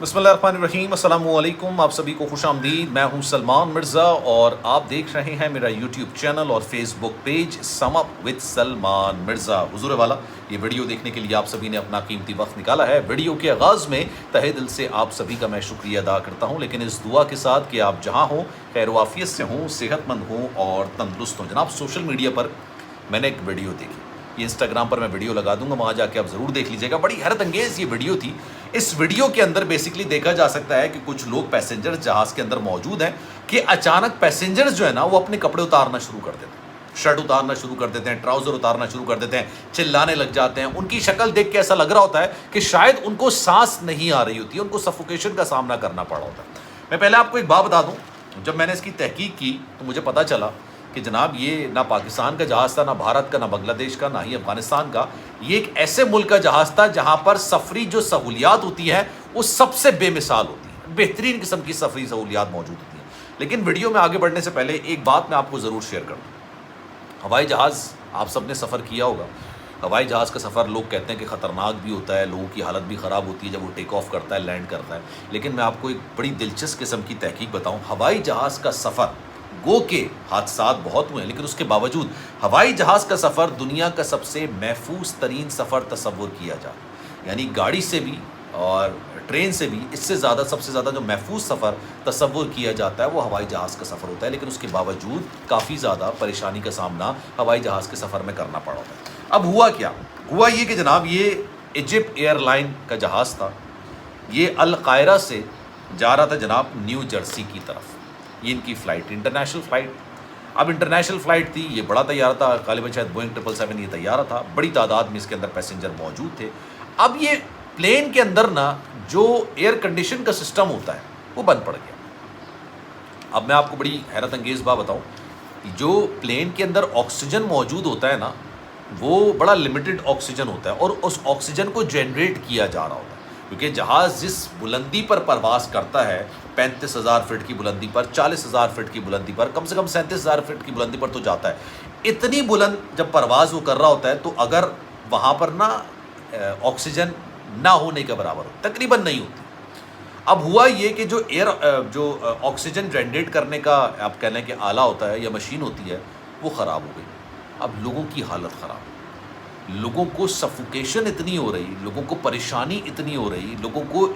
बिस्मिल्लाहिर्रहमानिर्रहीम, अस्सलाम वालेकुम। आप सभी को खुश आमदीद। मैं हूं सलमान मिर्ज़ा और आप देख रहे हैं मेरा यूट्यूब चैनल और Facebook page sum up with Salman Mirza. हुजूर वाला, ये वीडियो देखने के लिए आप सभी ने अपना कीमती वक्त निकाला है। वीडियो के आगाज़ में तहे दिल से आप सभी का मैं शुक्रिया अदा करता हूँ, लेकिन इस दुआ के साथ कि आप जहाँ हों खैर वाफियत से हों, सेहतमंद हों और तंदुरुस्त हों। जनाब, सोशल मीडिया पर मैंने एक वीडियो देखी, ये इंस्टाग्राम पर मैं वीडियो लगा दूंगा, वहाँ जाके आप ज़रूर देख लीजिएगा। बड़ी हैरत अंगेज़ ये वीडियो थी। इस वीडियो के अंदर बेसिकली देखा जा सकता है कि कुछ लोग पैसेंजर जहाज़ के अंदर मौजूद हैं कि अचानक पैसेंजर्स जो है ना वो अपने कपड़े उतारना शुरू कर देते हैं, शर्ट उतारना शुरू कर देते हैं, ट्राउज़र उतारना शुरू कर देते हैं, चिल्लाने लग जाते हैं। उनकी शक्ल देख के ऐसा लग रहा होता है कि शायद उनको सांस नहीं आ रही होती है, उनको सफोकेशन का सामना करना पड़ा होता है। मैं पहले आपको एक बात बता दूँ, जब मैंने इसकी तहकीक की तो मुझे पता चला कि जनाब ये ना पाकिस्तान का जहाज़ था, ना भारत का, ना बांग्लादेश का, ना ही अफ़गानिस्तान का। ये एक ऐसे मुल्क का जहाज़ था जहाँ पर सफरी जो सहूलियात होती हैं वो सबसे बेमिसाल होती है, बेहतरीन किस्म की सफरी सहूलियात मौजूद होती हैं। लेकिन वीडियो में आगे बढ़ने से पहले एक बात मैं आपको ज़रूर शेयर कर दूँ। हवाई जहाज़ आप सब ने सफ़र किया होगा। हवाई जहाज़ का सफ़र लोग कहते हैं कि ख़तरनाक भी होता है, लोगों की हालत भी ख़राब होती है जब वो टेक ऑफ करता है, लैंड करता है। लेकिन मैं आपको एक बड़ी दिलचस्प किस्म की तहकीक बताऊँ। हवाई जहाज़ का सफ़र, गो के हादसात बहुत हुए हैं, लेकिन उसके बावजूद हवाई जहाज़ का सफ़र दुनिया का सबसे महफूज तरीन सफ़र तस्वुर किया जाए। यानी गाड़ी से भी और ट्रेन से भी इससे ज़्यादा, सबसे ज़्यादा जो महफूज सफ़र तस्वुर किया जाता है वो हवाई जहाज़ का सफ़र होता है। लेकिन उसके बावजूद काफ़ी ज़्यादा परेशानी का सामना हवाई जहाज़ के सफ़र में करना पड़ा होता है। अब हुआ क्या? हुआ ये कि जनाब ये इजिप्ट एयरलाइन का जहाज़ था। ये अल कायरा से जा रहा था जनाब न्यू जर्सी की तरफ। ये इनकी फ़्लाइट, इंटरनेशनल फ़्लाइट। अब इंटरनेशनल फ़्लाइट थी, ये बड़ा तैयार था, गालिबन शायद बोइंग 777 ये तैयार था। बड़ी तादाद में इसके अंदर पैसेंजर मौजूद थे। अब ये प्लेन के अंदर ना जो एयर कंडीशन का सिस्टम होता है वो बंद पड़ गया। अब मैं आपको बड़ी हैरत अंगेज़ बात बताऊँ, जो प्लेन के अंदर ऑक्सीजन मौजूद होता है ना वो बड़ा लिमिटेड ऑक्सीजन होता है और उस ऑक्सीजन को जनरेट किया जा रहा होता है, क्योंकि जहाज़ जिस बुलंदी पर परवास करता है 35,000 फीट की बुलंदी पर, 40,000 फीट की बुलंदी पर, कम से कम 37,000 फीट की बुलंदी पर तो जाता है। इतनी बुलंद जब परवाज़ वो कर रहा होता है तो अगर वहाँ पर ना ऑक्सीजन ना होने के बराबर हो, तकरीबन नहीं होती। अब हुआ ये कि जो ऑक्सीजन जनरेट करने का आप कह लें कि आला होता है या मशीन होती है वो ख़राब हो गई। अब लोगों की हालत ख़राब, लोगों को सफोकेशन इतनी हो रही, लोगों को परेशानी इतनी हो रही, लोगों को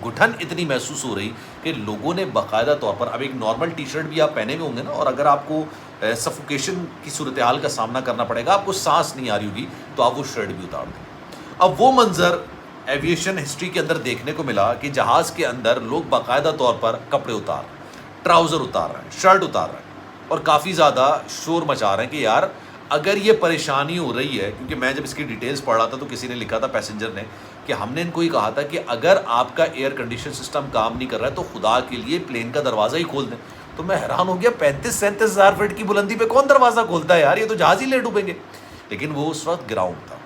घुटन इतनी महसूस हो रही कि लोगों ने बाकायदा तौर पर, अब एक नॉर्मल टी शर्ट भी आप पहने हुए होंगे ना, और अगर आपको सफोकेशन की सूरत हाल का सामना करना पड़ेगा, आपको सांस नहीं आ रही होगी, तो आप वो शर्ट भी उतार दें। अब वो मंज़र एविएशन हिस्ट्री के अंदर देखने को मिला कि जहाज़ के अंदर लोग बाकायदा तौर पर कपड़े उतार रहे हैं, ट्राउज़र उतार रहे हैं, शर्ट उतार रहे हैं और काफ़ी ज़्यादा शोर मचा रहे हैं कि यार अगर ये परेशानी हो रही है। क्योंकि मैं जब इसकी डिटेल्स पढ़ रहा था तो किसी ने लिखा था, पैसेंजर ने, कि हमने इनको ही कहा था कि अगर आपका एयर कंडीशन सिस्टम काम नहीं कर रहा है तो खुदा के लिए प्लेन का दरवाज़ा ही खोल दें। तो मैं हैरान हो गया, 35-37 हज़ार फीट की बुलंदी पे कौन दरवाज़ा खोलता है यार, ये तो जहाज़ ही ले डूबेंगे। लेकिन वो उस वक्त ग्राउंड था,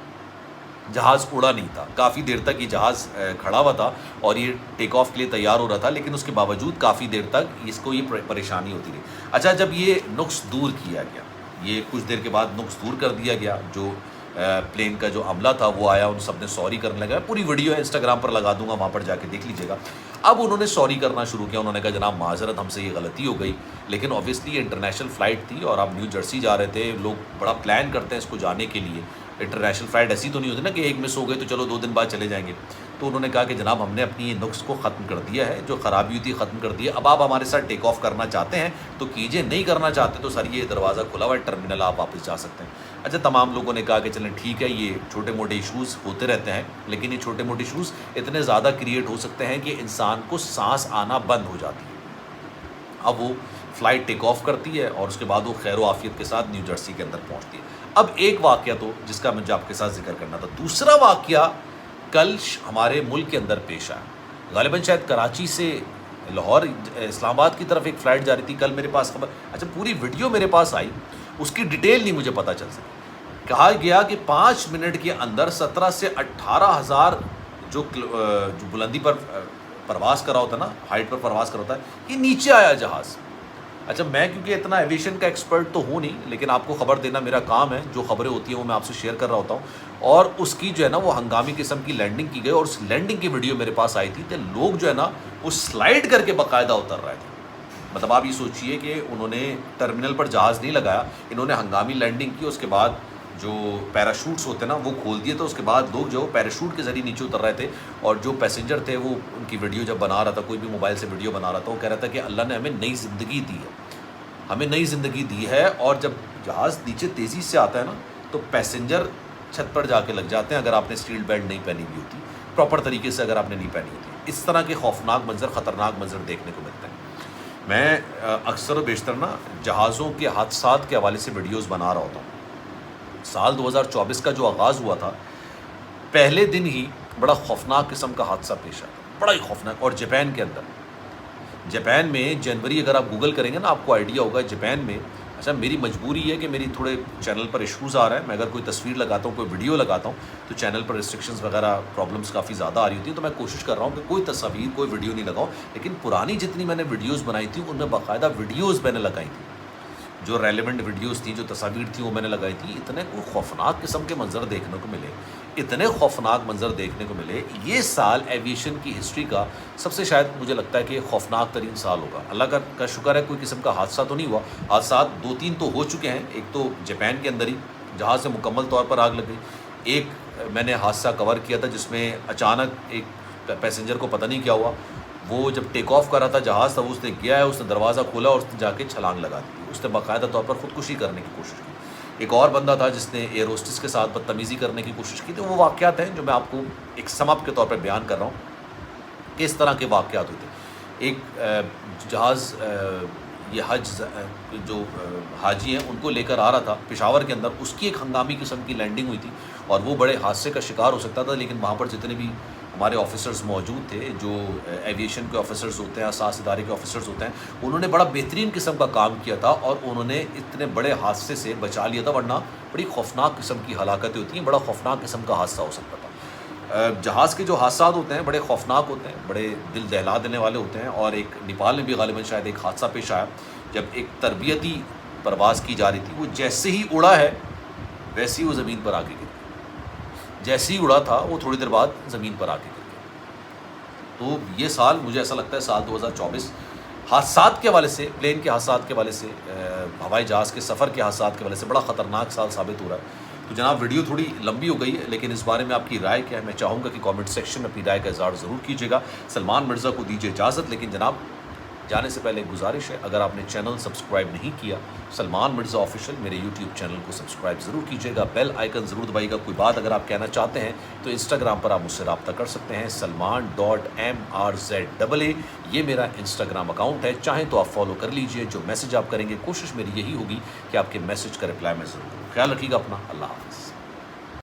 जहाज़ उड़ा नहीं था। काफ़ी देर तक ये जहाज़ खड़ा हुआ था और ये टेक ऑफ के लिए तैयार हो रहा था, लेकिन उसके बावजूद काफ़ी देर तक इसको ये परेशानी होती रही। अच्छा, जब ये नुक्स दूर किया गया, ये कुछ देर के बाद नुक्स दूर कर दिया गया, जो प्लेन का जो अमला था वो आया, उन सब ने सॉरी करने लगा। पूरी वीडियो है इंस्टाग्राम पर लगा दूंगा, वहाँ पर जाके देख लीजिएगा। अब उन्होंने सॉरी करना शुरू किया। उन्होंने कहा जनाब माजरत, हमसे ये गलती हो गई, लेकिन ऑब्वियसली ये इंटरनेशनल फ़्लाइट थी और आप न्यू जर्सी जा रहे थे, लोग बड़ा प्लान करते हैं इसको जाने के लिए। इंटरनेशनल फ़्लाइट ऐसी तो नहीं होती ना कि एक मिस हो गई तो चलो 2 दिन बाद चले जाएंगे। तो उन्होंने कहा कि जनाब हमने अपनी नुक्स को ख़त्म कर दिया है, जो ख़राबी थी ख़त्म कर दिया। अब आप हमारे साथ टेक ऑफ करना चाहते हैं तो कीजिए, नहीं करना चाहते तो सर ये दरवाज़ा खुला हुआ है, टर्मिनल आप वापस जा सकते हैं। अच्छा, तमाम लोगों ने कहा कि चलें ठीक है, ये छोटे मोटे इशूज़ होते रहते हैं, लेकिन ये छोटे मोटे इशूज़ इतने ज़्यादा क्रिएट हो सकते हैं कि इंसान को सांस आना बंद हो जाती है। अब वो फ़्लाइट टेक ऑफ करती है और उसके बाद वो खैर आफियत के साथ न्यू जर्सी के अंदर पहुँचती है। अब एक वाक़या तो जिसका मुझे आपके साथ जिक्र करना था। दूसरा वाक़या कल हमारे मुल्क के अंदर पेश आया। गालिबन शायद कराची से लाहौर इस्लामाबाद की तरफ एक फ़्लाइट जा रही थी। कल मेरे पास खबर, अच्छा पूरी वीडियो मेरे पास आई, उसकी डिटेल नहीं मुझे पता चल सकी। कहा गया कि 5 मिनट के अंदर 17 से 18 हज़ार जो बुलंदी पर परवास कर रहा होता है ना, हाइट पर परवास कर रहा होता है, ये नीचे आया जहाज़। अच्छा, मैं क्योंकि इतना एविएशन का एक्सपर्ट तो हूँ नहीं, लेकिन आपको खबर देना मेरा काम है। जो खबरें होती हैं वो मैं आपसे शेयर कर रहा होता हूँ। और उसकी जो है ना वो हंगामी किस्म की लैंडिंग की गई और उस लैंडिंग की वीडियो मेरे पास आई थी, तो लोग जो है ना वो स्लाइड करके बाकायदा उतर रहे थे। मतलब आप ये सोचिए कि उन्होंने टर्मिनल पर जहाज़ नहीं लगाया, इन्होंने हंगामी लैंडिंग की, उसके बाद जो पैराशूट्स होते हैं ना वो खोल दिए, तो उसके बाद लोग जो पैराशूट के ज़रिए नीचे उतर रहे थे। और जो पैसेंजर थे वो उनकी वीडियो जब बना रहा था, कोई भी मोबाइल से वीडियो बना रहा था, वो कह रहा था कि अल्लाह ने हमें नई ज़िंदगी दी है, हमें नई ज़िंदगी दी है। और जब जहाज़ नीचे तेज़ी से आता है ना तो पैसेंजर छत पर जाके लग जाते हैं, अगर आपने सीट बेल्ट नहीं पहनी हुई होती प्रॉपर तरीके से, अगर आपने नहीं पहनी होती। इस तरह के खौफनाक मंजर, ख़तरनाक मंजर देखने को मिलते हैं। मैं अक्सर व बेशतर ना जहाज़ों के हादसात के हवाले से वीडियोज़ बना रहा होता हूँ। साल 2024 का जो आगाज़ हुआ था, पहले दिन ही बड़ा खौफनाक किस्म का हादसा पेश आया, बड़ा ही खौफनाक। और जापान के अंदर, जापान में जनवरी, अगर आप गूगल करेंगे ना आपको आइडिया होगा जापान में। अच्छा, मेरी मजबूरी है कि मेरी थोड़े चैनल पर इशूज़ आ रहा है। मैं अगर कोई तस्वीर लगाता हूँ, कोई वीडियो लगाता हूँ, तो चैनल पर रिस्ट्रिक्शंस वगैरह प्रॉब्लम्स काफ़ी ज़्यादा आ रही होती हैं। तो मैं कोशिश कर रहा हूँ कि कोई तस्वीर, कोई वीडियो नहीं लगाऊँ। लेकिन पुरानी जितनी मैंने वीडियोज़ बनाई थी उनमें बाकायदा वीडियोज़ मैंने लगाई थी, जो रेलेवेंट वीडियोस थी, जो तस्वीर थी वो मैंने लगाई थी। इतने कोई खौफनाक किस्म के मंजर देखने को मिले, इतने खौफनाक मंजर देखने को मिले। ये साल एविएशन की हिस्ट्री का सबसे, शायद मुझे लगता है कि खौफनाक तरीन साल होगा। अल्लाह का शुक्र है कोई किस्म का हादसा तो नहीं हुआ। हादसा 2-3 तो हो चुके हैं। एक तो जापान के अंदर ही जहाज़ से मुकम्मल तौर पर आग लग गई। एक मैंने हादसा कवर किया था जिसमें अचानक एक पैसेंजर को पता नहीं क्या हुआ, वो जब टेक ऑफ कर रहा था जहाज़ था, उसने गया है, उसने दरवाज़ा खोला और उसने जाके छलांग लगा दी। उसने बाकायदा तौर पर ख़ुदकुशी करने की कोशिश की। एक और बंदा था जिसने एयर होस्टेस के साथ बदतमीज़ी करने की कोशिश की। तो वो वाक़यात हैं जो मैं आपको एक समअप के तौर पर बयान कर रहा हूँ कि इस तरह के वाक़यात होते। एक जहाज़ ये हज जो हाजी हैं उनको लेकर आ रहा था पेशावर के अंदर, उसकी एक हंगामी किस्म की लैंडिंग हुई थी और वो बड़े हादसे का शिकार हो सकता था। लेकिन वहाँ पर जितने भी हमारे ऑफिसर्स मौजूद थे, जो एविएशन के ऑफिसर्स होते हैं, असास इदारे के ऑफिसर्स होते हैं, उन्होंने बड़ा बेहतरीन किस्म का काम किया था और उन्होंने इतने बड़े हादसे से बचा लिया था। वरना बड़ी खौफनाक किस्म की हलाकतें होती हैं, बड़ा खौफनाक किस्म का हादसा हो सकता था। जहाज़ के जो हादसा होते हैं बड़े खौफनाक होते हैं, बड़े दिल दहला देने वाले होते हैं। और एक नेपाल में भी गालिबन शायद एक हादसा पेश आया, जब एक तरबियती परवाज़ की जा रही थी, वो जैसे ही उड़ा है वैसे ही वो ज़मीन पर आके गिर गया। जैसे ही उड़ा था वो थोड़ी देर बाद ज़मीन पर आके गिर गया। तो ये साल मुझे ऐसा लगता है, साल 2024 हादसात के हवाले से, प्लेन के हादसात के हवाले से, हवाई जहाज़ के सफ़र के हादसात के हवाले से बड़ा ख़तरनाक साल साबित हो रहा है। तो जनाब, वीडियो थोड़ी लंबी हो गई है, लेकिन इस बारे में आपकी राय क्या है? मैं चाहूँगा कि कमेंट सेक्शन में अपनी राय का इज़हार ज़रूर कीजिएगा। सलमान मिर्ज़ा को दीजिए इजाज़त। लेकिन जनाब, जाने से पहले एक गुजारिश है, अगर आपने चैनल सब्सक्राइब नहीं किया सलमान मिर्ज़ा ऑफिशियल, मेरे यूट्यूब चैनल को सब्सक्राइब ज़रूर कीजिएगा, बेल आइकन ज़रूर दबाइएगा। कोई बात अगर आप कहना चाहते हैं तो इंस्टाग्राम पर आप मुझसे रब्ता कर सकते हैं, salman.mrza, ये मेरा इंस्टाग्राम अकाउंट है। चाहें तो आप फॉलो कर लीजिए। जो मैसेज आप करेंगे, कोशिश मेरी यही होगी कि आपके मैसेज का रिप्लाई मैं ज़रूर करूँ। ख्याल रखिएगा अपना। अल्लाह हाफ़िज़।